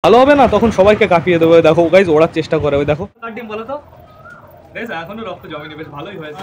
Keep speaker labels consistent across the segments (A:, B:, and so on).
A: ভালো হবে না, তখন সবাইকে কাঁপিয়ে দেবে। দেখো গাইজ ওড়ার চেষ্টা করে, ওই দেখো। কার ডিম বলো তো গাইজ? এখনো রক্ত জমেনি, বেশ ভালোই হয়েছে।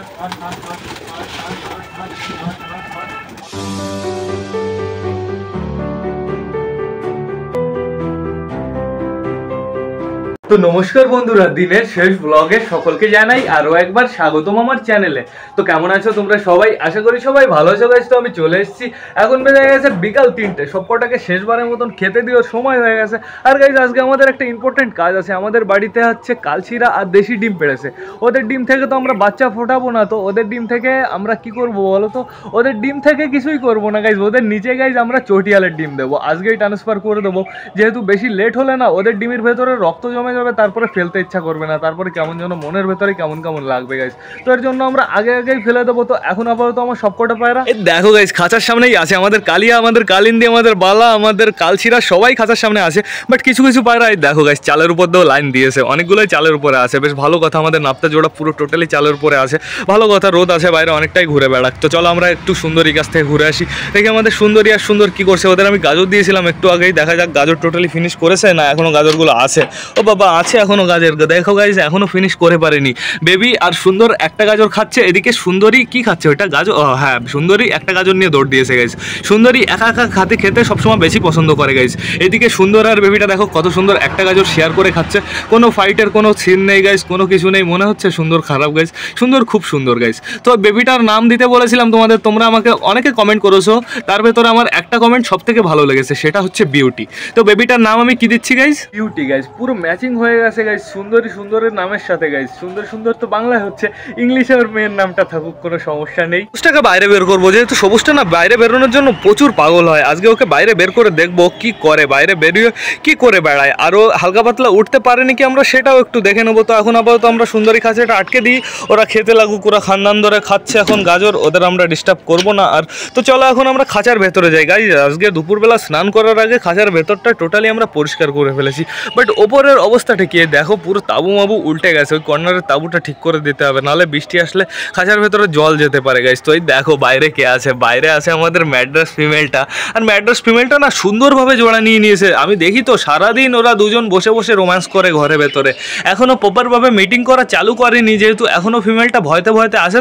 A: তো নমস্কার বন্ধুরা, দিনের শেষ ব্লগে সকলকে জানাই আরো একবার স্বাগতম আমার চ্যানেলে। তো কেমন আছো তোমরা সবাই? আশা করি সবাই ভালো আছো গাইজ। তো আমি চলে এসেছি, এখন বেজে গেছে বিকাল 3টে। সবকটাকে শেষবারের মতন খেতে দেওয়ার সময় হয়ে গেছে। আর গাইজ আজকে আমাদের একটা ইম্পর্টেন্ট কাজ আছে। আমাদের বাড়িতে হচ্ছে কালচিরা আর দেশি ডিম পেড়েছে। ওদের ডিম থেকে তো আমরা বাচ্চা ফোটাবো না, তো ওদের ডিম থেকে আমরা কি করবো বলো তো? ওদের ডিম থেকে কিছুই করবো না গাইজ, ওদের নিচে গাইজ আমরা চটিয়ালের ডিম দেবো। আজকেই ট্রান্সফার করে দেবো, যেহেতু বেশি লেট হলে না ওদের ডিমের ভেতরে রক্ত জমে যাবে, তারপরে ফেলতে ইচ্ছা করবে না, তারপরে কেমন যেন মনের ভেতরে কেমন কেমন লাগবে গাইজ। তো এর জন্য আমরা আগেই ফেলে দেবো। তো এখন আপাতত আমার সবকটা পায়রা এই দেখো গাইজ খাঁচার সামনেই আছে। আমাদের কালিয়া, আমাদের কালিন্দি, আমাদের বালা, আমাদের কালচিরা সবাই খাঁচার সামনে আছে। বাট কিছু কিছু পায়রা এই দেখো গাইজ চালের উপর দিয়েও লাইন দিয়েছে, অনেকগুলোই চালের উপরে আছে। বেশ ভালো কথা, আমাদের নাপ্তা জোড়া পুরো টোটালি চালের উপরে আছে। ভালো কথা, রোদ আছে বাইরে, অনেকটাই ঘুরে বেড়াক। তো চলো আমরা একটু সুন্দরী কাছ থেকে ঘুরে আসি, দেখি আমাদের সুন্দরী আর সুন্দর কি করছে। ওদের আমি গাজর দিয়েছিলাম একটু আগেই, দেখা যাক গাজর টোটালি ফিনিশ করেছে না এখনো গাজরগুলো আছে। ও বাবা, আছে এখনো গাজর, দেখো গাইজ এখনো ফিনিশ করে পারেনি। বেবি আর সুন্দর একটা গাজর খাচ্ছে, এদিকে সুন্দরী কি খাচ্ছে? ওইটা গাজর, হ্যাঁ সুন্দরী একটা গাজর নিয়ে দৌড় দিয়েছে গাইজ। সুন্দরী একা একা খেতে সবসময় বেশি পছন্দ করে গাইজ। এদিকে সুন্দর আর বেবিটা দেখো কত সুন্দর একটা গাজর শেয়ার করে খাচ্ছে। কোনো ফাইটের কোনো সিন নেই গাইজ, কোনো কিছু নেই। মনে হচ্ছে সুন্দর খারাপ গাইজ, সুন্দর খুব সুন্দর গাইজ। তো বেবিটার নাম দিতে বলেছিলাম তোমাদের, তোমরা আমাকে অনেকে কমেন্ট করেছো, তার ভেতরে আমার একটা কমেন্ট সব থেকে ভালো লেগেছে, সেটা হচ্ছে বিউটি। তো বেবিটার নাম আমি কি দিচ্ছি গাইজ? Beauty guys. পুরো ম্যাচিং হয়ে গেছে গাইজ সুন্দরী সুন্দরের নামের সাথে গাইজ। সুন্দর সুন্দর তো বাংলায় হচ্ছে, ইংলিশে ওর মেয়ের নামটা থাকুক, কোনো সমস্যা নেই। সবুজটাকে বাইরে বের করবো, যেহেতু সবুজটা না বাইরে বেরোনোর জন্য প্রচুর পাগল হয়। আজকে ওকে বাইরে বের করে দেখবো কি করে, বাইরে বেরিয়ে কি করে বেড়ায়। আরও হালকা পাতলা উঠতে পারেনি কি আমরা সেটাও একটু দেখে নেবো। তো এখন আপাতত আমরা সুন্দরী খাঁচাটা আটকে দিই, ওরা খেতে লাগুক। ওরা খানদান ধরে খাচ্ছে এখন গাজর, ওদের আমরা ডিস্টার্ব করবো না আর। তো চলো এখন আমরা খাঁচার ভেতরে যাই গাইজ। আজকে দুপুরবেলা স্নান করার আগে খাঁচার ভেতরটা টোটালি আমরা পরিষ্কার করে ফেলেছি। বাট ওপরের অবস্থাটা কি দেখো, পুরো তাবু মাবু উল্টে গেছে। ওই কর্নারের তাবুটা ঠিক করে দিতে হবে, নাহলে বৃষ্টি আসলে খাঁচার ভেতরে জল যেতে পারে গাইজ। তো এই দেখো বাইরে কে আছে, বাইরে আছে আমাদের ম্যাড্রাস ফিমেলটা। আর ম্যাড্রাস ফিমেলটা না সুন্দরভাবে জোড়া নিয়ে নিয়েছে। আমি দেখি তো সারাদিন ওরা দুজন বসে বসে রোম্যান্স করে ঘরের ভেতরে। এখনও প্রপারভাবে মিটিং করা চালু করেনি, যেহেতু এখনও ফিমেলটা ভয়তে ভয়তে আছে।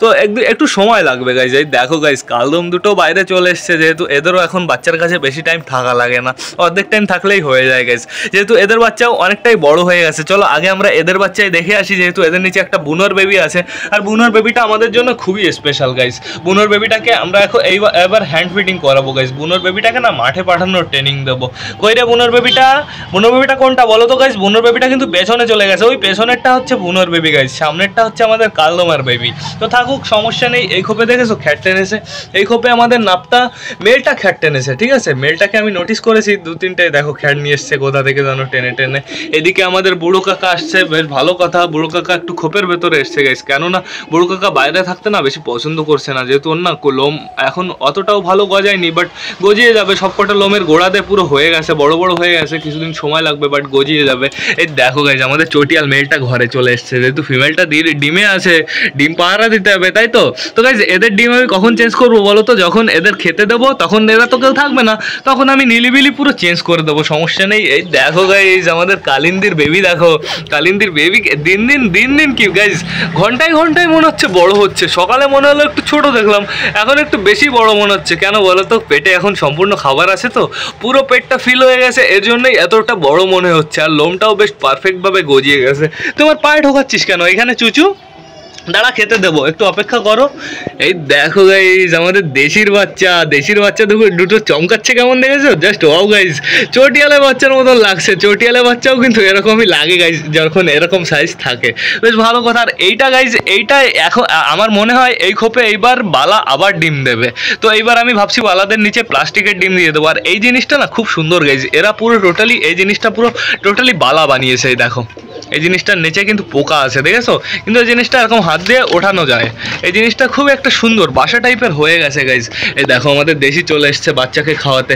A: তো একটু সময় লাগবে গাইজ। এই দেখো গাইজ কালদম দুটো বাইরে চলে এসছে, যেহেতু এদেরও এখন বাচ্চার কাছে বেশি টাইম থাকা লাগে না, অর্ধেক টাইম থাকলেই হয়ে যায় গাইজ। যেহেতু এদের বাচ্চাও অনেকটাই বড় হয়ে গেছে, চলো আগে আমরা এদের বাচ্চাই দেখে আসি। যেহেতু এদের নিচে একটা বুনোর বেবি আছে, আর বুনোর বেবিটা আমাদের জন্য খুবই স্পেশাল গাইজ। বুনোর বেবিটাকে আমরা এখন এবার হ্যান্ড ফিডিং করাবো গাইজ। বুনোর বেবিটাকে না মাঠে পাঠানোর ট্রেনিং দেবো। কই রে বুনোর বেবিটা? বুনোর বেবিটা কোনটা বলো তো গাইজ? বুনোর বেবিটা কিন্তু পেছনে চলে গেছে, ওই পেছনেরটা হচ্ছে বুনোর বেবি গাইজ, সামনেরটা হচ্ছে আমাদের কালদমার বেবি। তো থাকুক, সমস্যা নেই। এই খোপে দেখেছো খ্যাট টেনেছে, এই খোপে আমাদের নাপ্তা মেলটা খ্যাট টেনেছে, ঠিক আছে। মেলটাকে আমি নোটিস করেছি, 2-3টে দেখো খ্যাট নিয়ে এসছে কোথা থেকে জানো টেনে টেনে। এদিকে আমাদের বুড়ো কাকা আসছে, বেশ ভালো কথা। বুড়ো কাকা একটু খোপের ভেতরে এসছে গাইজ, কেননা বুড়ো কাকা বাইরে থাকতে না বেশি পছন্দ করছে না, যেহেতু ওর না লোম এখন অতটাও ভালো গজায়নি, বাট গজিয়ে যাবে। সবকটা লোমের গোড়াতে পুরো হয়ে গেছে, বড় বড় হয়ে গেছে, কিছুদিন সময় লাগবে, বাট গজিয়ে যাবে। এই দেখো গাইজ আমাদের চটিয়াল মেলটা ঘরে চলে এসছে, যেহেতু ফিমেলটা ডিমে আছে, ডিম পাহারা দিতে হবে, তাই তো। তো গাইজ এদের ডিম আমি কখন চেঞ্জ করবো বলো তো? যখন এদের খেতে দেবো, তখন এরা তো কেউ থাকবে না, তখন আমি নিলিবিলি পুরো চেঞ্জ করে দেবো, সমস্যা নেই। এই দেখো গাইজ আমাদের কালিন্দির বেবি, দেখো কালিন্দির বেবি দিন দিন কি গাইজ ঘন্টায় ঘন্টায় মনে হচ্ছে বড় হচ্ছে। সকালে মনে হলো একটু ছোট দেখলাম, এখন একটু বেশি বড় মনে হচ্ছে। কেন বলো তো? পেটে এখন সম্পূর্ণ খাবার আছে, তো পুরো পেটটা ফিল হয়ে গেছে, এর জন্যই এতটা বড় মনে হচ্ছে। আর লোমটাও বেশ পারফেক্টভাবে গজিয়ে গেছে। তোমার পায়ে ঢোকাচ্ছিস কেন এখানে চুচু? দাঁড়া খেতে দেবো, একটু অপেক্ষা করো। এই দেখো গাইজ আমাদের দেশির বাচ্চা দুটো চমকাচ্ছে, কেমন দেখেছো? জাস্ট ওয়াও গাইজ, চটিয়ালে বাচ্চার মতন লাগছে। চটিয়ালে বাচ্চাও কিন্তু এরকমই লাগে গাইজ, যখন এরকম সাইজ থাকে, বেশ ভালো কথা। আর এইটা গাইজ, এইটা এখন আমার মনে হয় এই খোপে এইবার বালা আবার ডিম দেবে। তো এইবার আমি ভাবছি বালাদের নিচে প্লাস্টিকের ডিম দিয়ে দেবো। আর এই জিনিসটা না খুব সুন্দর গাইজ, এরা পুরো টোটালি এই জিনিসটা পুরো টোটালি বালা বানিয়েছে। এই দেখো এই জিনিসটার নিচে কিন্তু পোকা আছে, দেখেছো? কিন্তু এই জিনিসটা এরকম হাত দিয়ে ওঠানো যায়। এই জিনিসটা খুব একটা সুন্দর বাসা টাইপের হয়ে গেছে গাইজ। এই দেখো আমাদের দেশি চলে এসছে বাচ্চাকে খাওয়াতে।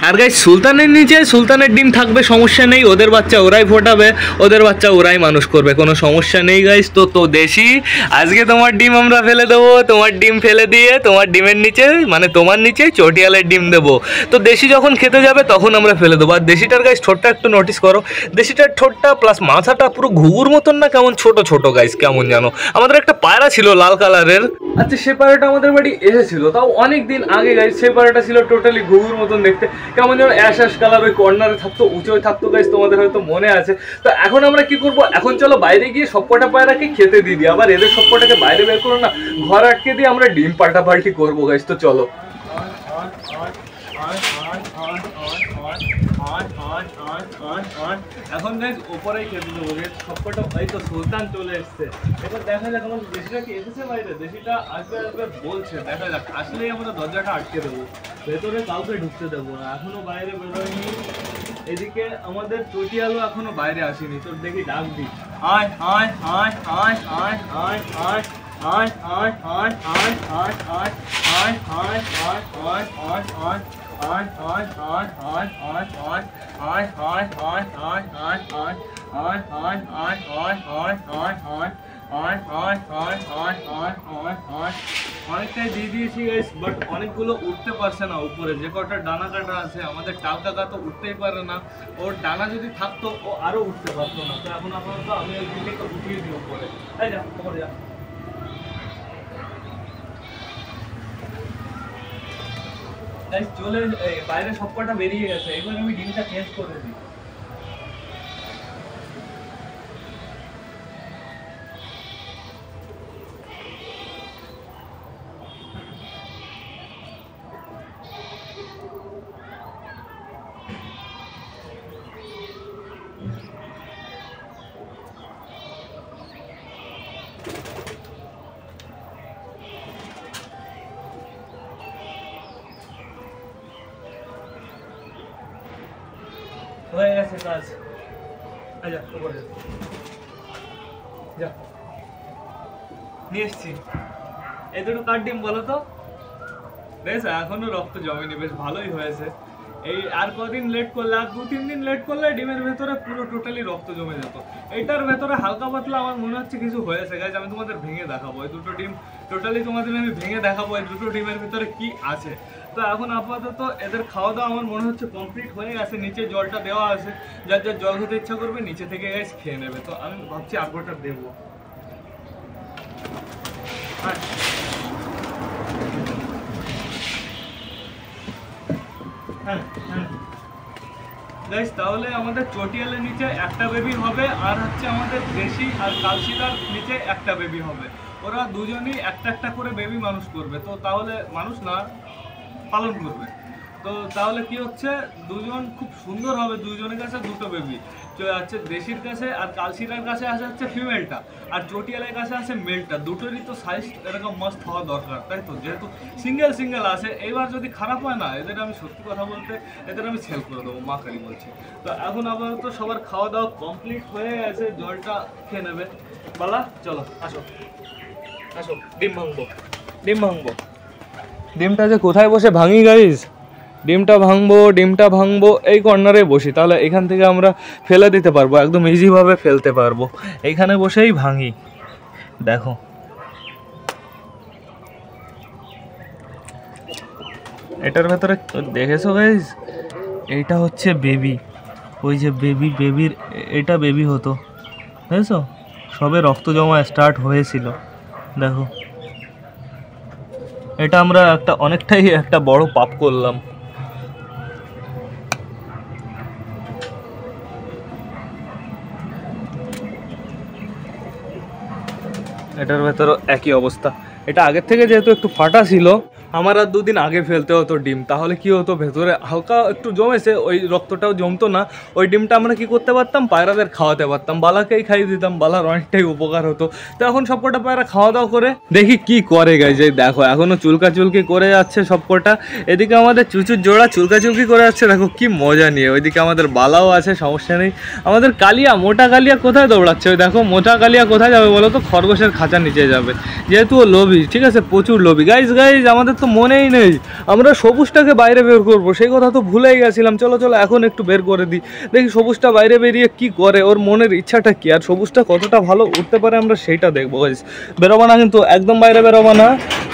A: আর গাইস সুলতানের নিচে সুলতানের ডিম থাকবে, সমস্যা নেই, ওদের বাচ্চা ওরাই ফোটাবে, ওদের বাচ্চা ওরাই মানুষ করবে, কোনো সমস্যা নেই গাইস। তো দেশি আজকে তোমার ডিম আমরা ফেলে দেবো, তোমার ডিম ফেলে দিয়ে তোমার ডিমের নিচে মানে তোমার নিচে চটিয়ালের ডিম দেবো। তো দেশি যখন খেতে যাবে তখন আমরা ফেলে দেবো। আর দেশিটার গাইস ঠোঁটটা একটু নোটিস করো, দেশিটার ঠোঁটটা প্লাস মাথাটা পুরো ঘুঘুর মতন না, কেমন ছোট ছোট গাইস, কেমন জানো। আমাদের একটা পায়রা ছিল লাল কালারের, আচ্ছা সে পায়রাটা আমাদের বাড়ি এসেছিল, তাও অনেক দিন আগে গাইস। সেই পায়রাটা ছিল টোটালি ঘুঘুর মতন দেখতে, কেমন যেন অ্যাশ অ্যাশ কালার, ওই কর্নারে থাকতো, উঁচোয় থাকতো গাইস, তোমাদের হয়তো মনে আছে। তো এখন আমরা কি করবো, এখন চলো বাইরে গিয়ে সবকটা পায়রাকে খেতে দিয়ে দিই, আবার এদের সবকটাকে বাইরে বের করো না, ঘর আটকে দিয়ে আমরা ডিম পাল্টাপাল্টি করবো গাইস। তো চলো এখন গাইস ওপরেই খেতে দেবো, সবকটা এই তো সুলতান চলে এসছে। এবার দেখা যাক আমাদের দেশিটা কি এসেছে বাইরে, দেশিটা আসবে আসবে বলছে, দেখা যাক আসলেই আমরা দরজাটা আটকে দেবো, ভেতরে কাউকে ঢুকতে দেবো না, এখনো বাইরে বেরোয়নি। এদিকে আমাদের চটিয়ালও এখনো বাইরে আসেনি, তোর দেখি ডাক দি, আয় আয় আয় আয় আয় আয় আয় আয় আয় আয় আয় আয় আয় আয় আয় আয় আয় আয় আয় অনেকটাই দিয়ে দিয়েছি গাইস, বাট অনেকগুলো উঠতে পারছে না উপরে, যে কটা ডানা কাটা আছে। আমাদের টাল কাকা তো উঠতেই পারে না, ওর ডানা যদি থাকতো ও আরো উঠতে পারতো না। তো এখন আপাতত আমি ওই দিকে উঠিয়ে দিই উপরে, তাই যা উপরে যা। চলে বাইরে সবকটা বেরিয়ে গেছে, এবার আমি ডিমটা চেঞ্জ করে দিই। হয়ে গেছে কাজ, আচ্ছা উপরে যা, নিয়ে এসছি। এই দুটো কার ডিম বলো তো? বেশ এখনো রক্ত জমেনি, বেশ ভালোই হয়েছে। এই আর কদিন লেট করলে, আর 2-3 দিন লেট করলে ডিমের ভেতরে পুরো টোটালি রক্ত জমে যেত। এইটার ভেতরে হালকা পাতলা আমার মনে হচ্ছে কিছু হয়েছে গাইজ, আমি তোমাদের ভেঙে দেখাবো। এই দুটো ডিম টোটালি তোমাদের আমি ভেঙে দেখাবো এই দুটো ডিমের ভিতরে কি আছে। তো এখন আপাতত এদের খাওয়া দাওয়া আমার মনে হচ্ছে কমপ্লিট হয়ে গেছে, নিচে জলটা দেওয়া আছে, যার যার জল খেতে ইচ্ছা করবে নিচে থেকে গাইজ খেয়ে নেবে। তো আমি ভাবছি আরটা দেবো। হ্যাঁ হ্যাঁ হ্যাঁ গাইস, তাহলে আমাদের চটিয়ালের নিচে একটা বেবি হবে, আর হচ্ছে আমাদের দেশি আর কালশিটার নিচে একটা বেবি হবে। ওরা দুজনই একটা একটা করে বেবি মানুষ করবে। তো তাহলে মানুষ না পালন করবে, তো তাহলে কি হচ্ছে, দুজন খুব সুন্দর হবে, দুজনের কাছে দুটো বেবি আছে, দেশির কাছে আর কালশিটার কাছে আছে হচ্ছে ফিমেলটা, আর চটিয়ালের কাছে আছে মেলটা। দুটোরই তো সাইজ এরকম মাস্ট হওয়া দরকার, তাই তো? যেহেতু সিঙ্গেল সিঙ্গেল আছে, এইবার যদি খারাপ হয় না, এদের আমি সত্যি কথা বলতে এদের আমি সেল করে দেবো, মা কালী বলছে। তো এখন আপাতত সবার খাওয়া দাওয়া কমপ্লিট হয়ে গেছে, জলটা খেয়ে নেবে। বলা চলো আসো আসো, ডিম ভাঙবো, ডিম ভাঙবো। ডিমটা যে কোথায় বসে ভাঙি গাইস, ডিমটা ভাঙবো এই কর্নারে বসি, তাহলে এখান থেকে আমরা ফেলে দিতে পারবো, একদম ইজিভাবে ফেলতে পারবো। এইখানে বসেই ভাঙি, দেখো এটার ভেতরে দেখেছো গাইস, এইটা হচ্ছে বেবি, ওই যে বেবির এটা বেবি হতো, দেখেছো? সবে রক্ত জমা স্টার্ট হয়েছিল, দেখো। এটা আমরা অনেকটাই একটা বড় পাপ করলাম। এটার ভেতরও একই অবস্থা, এটা আগের থেকে যেহেতু একটু ফাটা ছিল, আমার আর 2 দিন আগে ফেলতে হতো ডিম, তাহলে কি হতো, ভেতরে হালকা একটু জমেছে, ওই রক্তটাও জমতো না। ওই ডিমটা আমরা কি করতে পারতাম, পায়রাদের খাওয়াতে পারতাম, বালাকেই খাইয়ে দিতাম, বালার অনেকটাই উপকার হতো। তো এখন সবকটা পায়রা খাওয়া দাওয়া করে দেখি কি করে গাইজ, এই দেখো এখনো চুলকাচুলকি করে যাচ্ছে সবকটা। এদিকে আমাদের চুচুর জোড়া চুলকাচুলকি করে যাচ্ছে, দেখো কি মজা নিয়ে। ওইদিকে আমাদের বালাও আছে, সমস্যা নেই। আমাদের কালিয়া, মোটা কালিয়া কোথায় দৌড়াচ্ছে, ওই দেখো মোটা কালিয়া কোথায় যাবে বলো তো? খরগোশের খাঁচার নিচে যাবে, যেহেতু ও লোভী, ঠিক আছে, প্রচুর লোভী। গাইজ আমাদের তো তো মনেই নেই। আমরা সবুজটাকে বাইরে বের করবো সেই কথা তো ভুলেই গেছিলাম। চলো চলো এখন একটু বের করে দিই, দেখি সবুজটা বাইরে বেরিয়ে কি করে, ওর মনের ইচ্ছাটা কি, আর সবুজটা কতটা ভালো উঠতে পারে আমরা সেইটা দেখবো গাইস। বেরোবো না কিন্তু, একদম বাইরে বেরোবো না।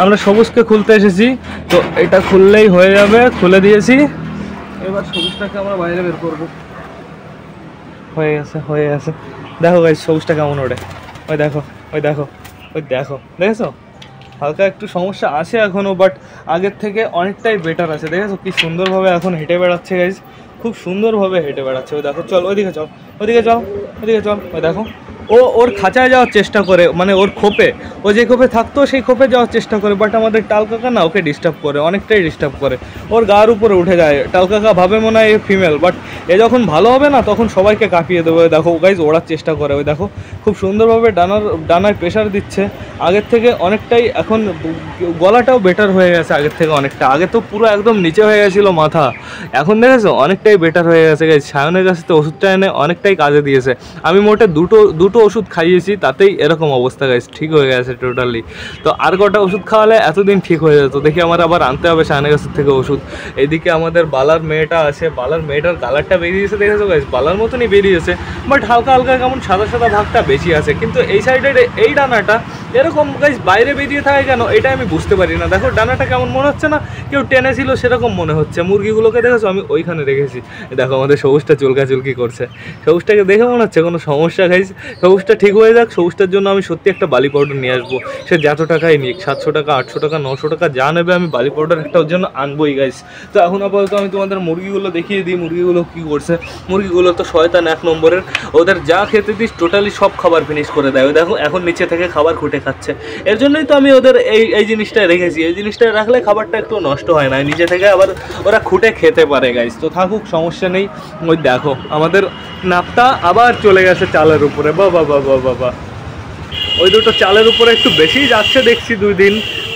A: আমরা সবুজকে খুলতে এসেছি, তো এটা খুললেই হয়ে যাবে। খুলে দিয়েছি, এবার সবুজটাকে আমরা বাইরে বের করবো। হয়ে গেছে হয়ে গেছে। দেখো গাইস সবুজটা কেমন ওঠে, ওই দেখো ওই দেখো ওই দেখো, দেখেছো? হালকা একটু সমস্যা আছে এখনও, বাট আগের থেকে অনেকটাই বেটার আছে। দেখেছো কি সুন্দরভাবে এখন হেঁটে বেড়াচ্ছে গাইস, খুব সুন্দরভাবে হেঁটে বেড়াচ্ছে। ওই দেখো, চল ওইদিকে চল, ওইদিকে চল, ওইদিকে চল। ওই দেখো ওর খাঁচায় যাওয়ার চেষ্টা করে, মানে ওর খোপে, ও যে খোপে থাকতো সেই খোপে যাওয়ার চেষ্টা করে, বাট আমাদের টাল কাকা না ওকে ডিস্টার্ব করে, অনেকটাই ডিস্টার্ব করে, ওর গার উপরে উঠে যায়। টাল কাকা ভাবে মনে হয় এ ফিমেল, বাট এ যখন ভালো হবে না তখন সবাইকে কাঁপিয়ে দেবে। দেখো গাইজ ওড়ার চেষ্টা করে, ওই দেখো খুব সুন্দরভাবে ডানায় প্রেশার দিচ্ছে আগের থেকে অনেকটাই। এখন গলাটাও বেটার হয়ে গেছে আগের থেকে অনেকটা। আগে তো পুরো একদম নিচে হয়ে গেছিলো মাথা, এখন দেখেছো অনেকটাই বেটার হয়ে গেছে গাইজ। সায়নের কাছে তো ওষুধটা এনে অনেকটাই কাজে দিয়েছে। আমি মোটে দুটো ওষুধ খাইয়েছি, তাতেই এরকম অবস্থা গাইজ, ঠিক হয়ে গেছে টোটালি। তো আর কটা ওষুধ খাওয়ালে এতদিন ঠিক হয়ে যেত। দেখি আমার আবার আনতে হবে সায়নের কাছের থেকে ওষুধ। এদিকে আমাদের বালার মেয়েটা আছে, বালার মেয়েটার কালারটা বেরিয়েছে, দেখেছো গাইজ, বালার মতনই বেরিয়েছে, বাট হালকা হালকা কেমন সাদা সাদা ভাগটা বেশি আছে। কিন্তু এই সাইডের এই ডানাটা এরকম গাইজ বাইরে বেরিয়ে থাকে কেন, এটা আমি বুঝতে পারি না। দেখো ডানাটা কেমন মনে হচ্ছে না কেউ টেনেছিল সেরকম মনে হচ্ছে। মুরগিগুলোকে দেখেছো আমি ওইখানে রেখেছি, দেখো আমাদের সবুজটা চুলকাচুলকি করছে। সবুজটাকে দেখে মনে হচ্ছে কোনো সমস্যা গাইজ, সবুজটা ঠিক হয়ে যাক। সবুজটার জন্য আমি সত্যি একটা বালি পাউডার নিয়ে আসবো, সে যত টাকাই নিক, 700 টাকা 800 টাকা 900 টাকা যা নেবে, আমি বালি পাউডার একটা ওর জন্য আনবোই গাইজ। তো এখন আপাতত আমি তোমাদের মুরগিগুলো দেখিয়ে দিই মুরগিগুলো কী করছে। মুরগিগুলো তো শয়তান এক নম্বরের, ওদের যা খেতে দিস টোটালি সব খাবার ফিনিশ করে দেয়। ওই দেখো এখন নিচে থেকে খাবার খুঁটে খাচ্ছে। এর জন্যই তো আমি ওদের এই জিনিসটা রেখেছি, এই জিনিসটা রাখলে খাবারটা একটু নষ্ট হয় না, নিচে থেকে আবার ওরা খুঁটে খেতে পারে গাইজ। তো থাকুক, সমস্যা নেই। ওই দেখো আমাদের নাপটা আবার চলে গেছে চালের উপরে, বাবা বাবা বাবা। ওই দুটো চালের উপরে একটু বেশি যাচ্ছে দেখছি 2 দিন।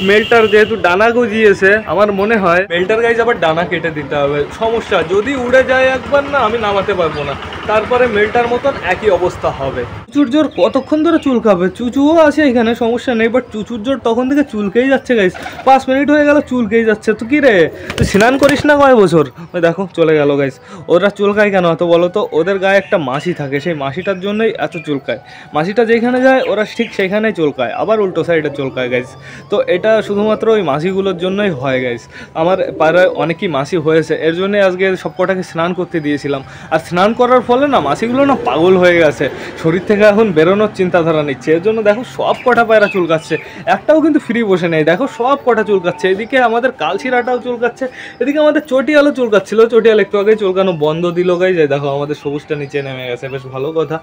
A: মেলটার যেহেতু ডানা গজিয়েছে, আমার মনে হয় মেলটার গাইজ আবার ডানা কেটে দিতে হবে। সমস্যা যদি উড়ে যায় একবার না, আমি নামাতে পারবো না, তারপরে মেলটার মতন একই অবস্থা হবে। চুচুর জোর কতক্ষণ ধরে চুলকাবে, চুচুও আছে এখানে, সমস্যা নেই, বাট চুচুর জোর তখন থেকে চুলকেই যাচ্ছে গাইজ। 5 মিনিট হয়ে গেল চুলকেই যাচ্ছে। তো কী রে, তুই স্নান করিস না কয় বছর? ওই দেখো চলে গেল গাইজ। ওরা চুলকায় কেন এত বলো তো? ওদের গায়ে একটা মাসি থাকে, সেই মাসিটার জন্যই এত চুলকায়। মাসিটা যেখানে যায় ওরা ঠিক সেখানেই চুলকায়, আবার উল্টো সাইডে চুলকায় গাইজ। তো এটা শুধুমাত্র ওই মাসিগুলোর জন্যই হয় গাইজ। আমার পাড়ায় অনেকই মাসি হয়েছে, এর জন্যই আজকে সব কটাকে স্নান করতে দিয়েছিলাম। আর স্নান করার ফলে না মাসিগুলো না পাগল হয়ে গেছে, শরীর থেকে এখন বেরোনোর চিন্তাধারা নিচ্ছে। এর জন্য দেখো সব কটা পায়রা চুলকাচ্ছে, একটাও কিন্তু ফ্রি বসে নেই। দেখো সব কটা চুলকাচ্ছে, এদিকে আমাদের কালশিরাটাও চুলকাচ্ছে, এদিকে আমাদের চটিয়ালও চুলকাচ্ছিল। চটিয়াল একটু আগে চুলকানো বন্ধ দিল গাইজ। দেখো আমাদের সবুজটা নিচে নেমে গেছে, বেশ ভালো কথা।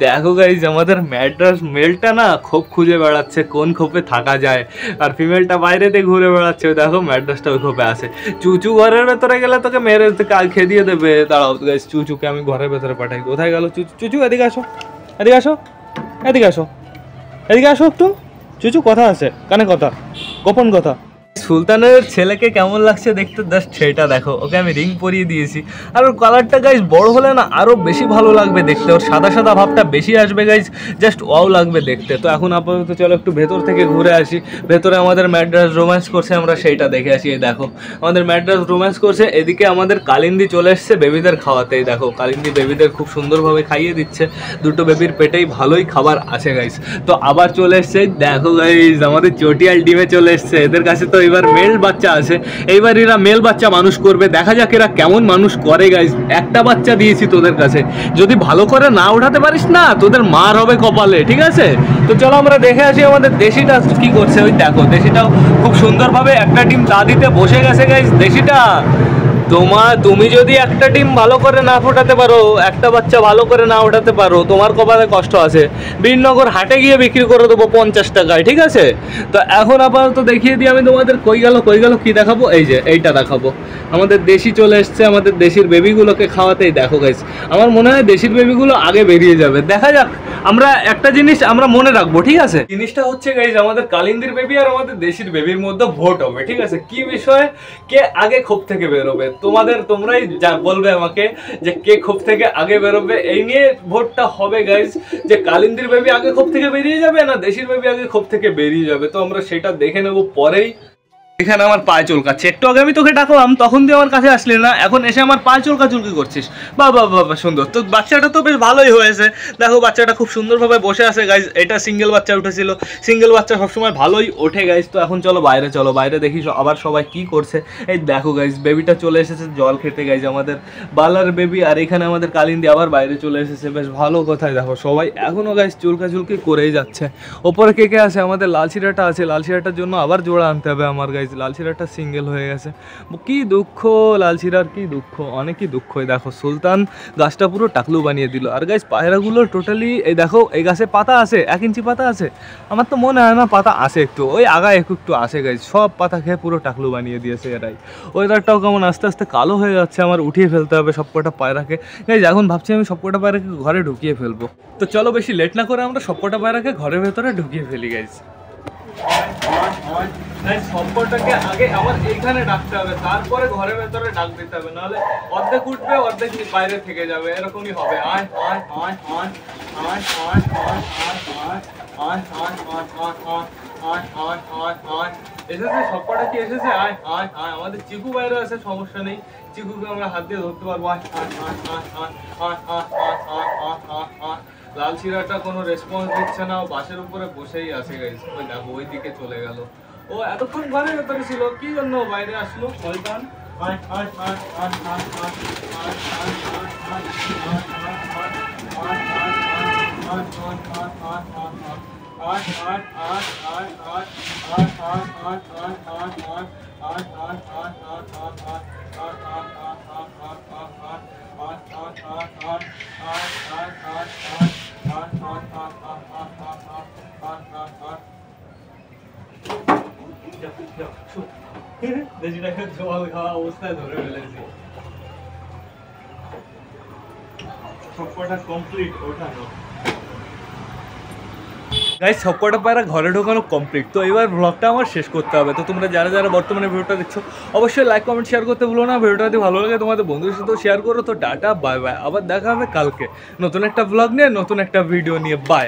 A: দেখো গাইজ আমাদের ম্যাড্রাস মেলটা না খোপ খুঁজে বেড়াচ্ছে, কোন খোপে থাকা যায়, আর ফিমেলটা বাইরেতে ঘুরে বেড়াচ্ছে। ওই দেখো ম্যাড্রাসটা ওই খোপে আছে। চুচু ঘরের ভেতরে গেলে তোকে মেরে কাল খেয়ে দিয়ে দেবে। দাঁড়াও গাইজ, চুচুকে আমি ঘরের ভেতরে পাঠাই। কোথায় গেল চুচু? চুচু এদিকে আসো, এদিকে আসো, এদিকে আসো, এদিকে আসো একটু। চুচু কথা আছে, কানে কথা, গোপন কথা। সুলতানের ছেলেকে কেমন লাগছে দেখতে জাস্ট সেটা দেখো। ওকে আমি রিং পরিয়ে দিয়েছি, আর ওর কালারটা গাইজ বড় হলে না আরও বেশি ভালো লাগবে দেখতে, ওর সাদা সাদা ভাবটা বেশি আসবে গাইজ, জাস্ট ওয়াও লাগবে দেখতে। তো এখন আপাতত চলো একটু ভেতর থেকে ঘুরে আসি। ভেতরে আমাদের ম্যাড্রাস রোম্যান্স করছে, আমরা সেইটা দেখে আসি। এই দেখো আমাদের ম্যাড্রাস রোম্যান্স করছে, এদিকে আমাদের কালিন্দি চলে এসছে বেবিদের খাওয়াতেই। দেখো কালিন্দি বেবিদের খুব সুন্দরভাবে খাইয়ে দিচ্ছে, দুটো বেবির পেটেই ভালোই খাবার আছে গাইজ। তো আবার চলে এসছে, দেখো গাইজ আমাদের চটিয়াল ডিমে চলে এসছে। এদের কাছে তো এবার মেল বাচ্চা আছে, এইবার এরা মেল বাচ্চা মানুষ করবে, দেখা যাক এরা কেমন মানুষ করে গাইজ। একটা বাচ্চা দিয়েছি তোদের কাছে, যদি ভালো করে না উঠাতে পারিস না তোদের মার হবে কপালে, ঠিক আছে? তো চলো আমরা দেখে আসি আমাদের দেশিটা কি করছে। ওই দেখো দেশিটাও খুব সুন্দরভাবে একটা ডিম তা দিতে বসে গেছে গাইজ। দেশিটা তুমি যদি একটা ডিম ভালো করে না ফোটাতে পারো, একটা বাচ্চা ভালো করে না ওঠাতে পারো, তোমার কপালে কষ্ট আছে। বীরনগর হাটে গিয়ে বিক্রি করে দেবো 50 টাকায়, ঠিক আছে? তো এখন আপাতত দেখিয়ে দিই আমি তোমাদের। কই গেল কি দেখাবো? এই যে এইটা দেখাবো। আমাদের দেশি চলে এসছে, আমাদের দেশির বেবিগুলোকে খাওয়াতেই। দেখো গাইস আমার মনে হয় দেশির বেবিগুলো আগে বেরিয়ে যাবে, দেখা যাক। আমরা একটা জিনিস আমরা মনে রাখবো, ঠিক আছে? জিনিসটা হচ্ছে গাইস আমাদের কালিন্দির বেবি আর আমাদের দেশির বেবির মধ্যে ভোট হবে, ঠিক আছে? কি বিষয়ে, কে আগে খোপ থেকে বেরোবে, তোমরাই বলবে আমাকে যে কে খোপ থেকে আগে বেরোবে। এই নিয়ে ভোটটা হবে গাইস, যে কালিন্দির বেবি আগে খোপ থেকে বেরিয়ে যাবে না দেশির বেবি আগে খোপ থেকে বেরিয়ে যাবে। তো আমরা সেটা দেখে নেব পরেই। এখানে আমার পায়ে চুলকাচ্ছে, একটু আগে আমি তোকে ডাকলাম তখন তুই আমার কাছে আসলি না, এখন এসে আমার পায়ে চুলকি করছিস। বাবা বাবা সুন্দর, তো বাচ্চাটা তো বেশ ভালোই হয়েছে। দেখো বাচ্চাটা খুব সুন্দরভাবে বসে আছে গাইজ, এটা সিঙ্গেল বাচ্চা উঠেছিল, সিঙ্গেল বাচ্চা সবসময় ভালোই ওঠে গাইজ। তো এখন চলো বাইরে দেখি আবার সবাই কি করছে। এই দেখো গাইজ বেবিটা চলে এসেছে জল খেতে গাইজ, আমাদের বালার বেবি। আর এখানে আমাদের কালিন্দি আবার বাইরে চলে এসেছে, বেশ ভালো কথায়। দেখো সবাই এখনও গাইজ চুলকি করেই যাচ্ছে। ওপরে কে আছে, আমাদের লাল শিরাটা আছে, লাল শিরাটার জন্য আবার জোড়া আনতে হবে আমার গাইজ। লাল শিরাটা সিঙ্গেল হয়ে গেছে, কি দুঃখ লাল শিরার, কি দুঃখ, অনেকই দুঃখ। দেখো সুলতান গাছটা পুরো টাকলু বানিয়ে দিল। আর গাইজ পায়রাগুলো টোটালি, এই দেখো এই গাছে পাতা আছে, 1 ইঞ্চি পাতা আছে, আমার তো মনে হয় না পাতা আছে, একটু ওই আগায় একটু আছে গাইজ, সব পাতা খেয়ে পুরো টাকলু বানিয়ে দিয়েছে এরাই। ওয়েদারটাও কেমন আস্তে আস্তে কালো হয়ে যাচ্ছে, আমার উঠিয়ে ফেলতে হবে সবকটা পায়রাকে গাইজ। এখন ভাবছি আমি সবকটা পায়রাকে ঘরে ঢুকিয়ে ফেলবো। তো চলো বেশি লেট না করে আমরা সবকটা পায়রাকে ঘরের ভেতরে ঢুকিয়ে ফেলি গাইজ। সবকটাকে আগে আমার এইখানে ডাকতে হবে, তারপরে ঘরের ভেতরে ডাক দিতে হবে, নাহলে অর্ধেক উঠবে অর্ধেক বাইরে থেকে যাবে, এরকমই হবে। আয় আয় আয় আয় আয় আয় আয় আয় আয় আয় আয় আয় আয় আয় আয় আয় এসেছে, সবকটা কি এসেছে? আয় আয় আয়, আমাদের চিকু বাইরে আছে, সমস্যা নেই, চিকুকে আমরা হাত দিয়ে ধরতে পারবো। আয় আয় আয় আয় আয় আয় আয় আয় আয় আয় আয়। লাল শিরাটা কোনো রেসপন্স দিচ্ছে না, ও বাসের উপরে বসেই আছে গাইস। ওই দেখো ওই দিকে চলে গেল, ও এতক্ষণ ঘরের ভেতরে ছিল, কি জন্য বাইরে আসলো শয়তান? আয় আয় আয় আয় আয় আয় আয় আয় আয় জল খাওয়া অবস্থায় ধরে ফেলেছি। সবকটা কমপ্লিট ওঠানো গাইস, সবকটা পায়রা ঘরে ঢোকানো কমপ্লিট। তো এবার ব্লগটা আমার শেষ করতে হবে। তো তোমরা যারা বর্তমানে ভিডিওটা দেখছো অবশ্যই লাইক কমেন্ট শেয়ার করতে ভুলো না। ভিডিওটা যদি ভালো লাগে তোমাদের বন্ধুদের সাথেও শেয়ার করো। তো টাটা বাই বাই, আবার দেখা হবে কালকে নতুন একটা ব্লগ নিয়ে, নতুন একটা ভিডিও নিয়ে। বাই।